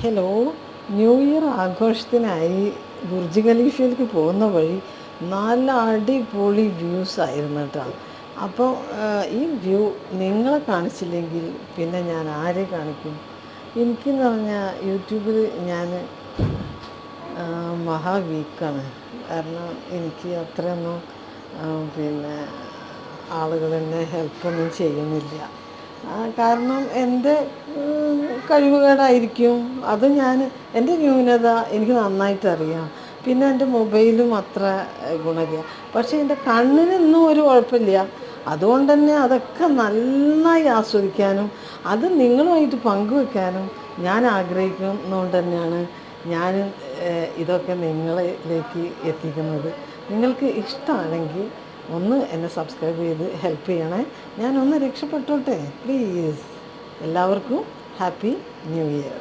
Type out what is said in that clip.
Hello. New year ആഘോഷത്തിനായി Burj ഖലീഫയിലേക്ക് പോകുന്ന വഴി നല്ല അടിപൊളി വ്യൂസ് ആയിരുന്നു കേട്ടോ. അപ്പോൾ ഈ വ്യൂ നിങ്ങളെ കാണിച്ചില്ലെങ്കിൽ പിന്നെ ഞാൻ ആരെ കാണിക്കും? എനിക്കെന്ന് പറഞ്ഞാൽ യൂട്യൂബിൽ ഞാൻ മഹാ വീക്കാണ്. കാരണം എനിക്ക് അത്രയൊന്നും പിന്നെ ആളുകൾ എന്നെ ഹെൽപ്പൊന്നും ചെയ്യുന്നില്ല. കാരണം എൻ്റെ കഴിവുകേടായിരിക്കും. അത് എൻ്റെ ന്യൂനത എനിക്ക് നന്നായിട്ടറിയാം. പിന്നെ എൻ്റെ മൊബൈലും അത്ര ഗുണമില്ല. പക്ഷേ എൻ്റെ കണ്ണിനൊന്നും ഒരു കുഴപ്പമില്ല. അതുകൊണ്ട് തന്നെ അതൊക്കെ നന്നായി ആസ്വദിക്കാനും അത് നിങ്ങളുമായിട്ട് പങ്കുവെക്കാനും ഞാൻ ആഗ്രഹിക്കുന്നതുകൊണ്ട് തന്നെയാണ് ഞാൻ ഇതൊക്കെ നിങ്ങളിലേക്ക് എത്തിക്കുന്നത്. നിങ്ങൾക്ക് ഇഷ്ടമാണെങ്കിൽ ഒന്ന് എന്നെ സബ്സ്ക്രൈബ് ചെയ്ത് ഹെൽപ്പ് ചെയ്യണേ. ഞാനൊന്ന് രക്ഷപ്പെട്ടോട്ടെ പ്ലീസ്. എല്ലാവർക്കും ഹാപ്പി ന്യൂ ഇയർ.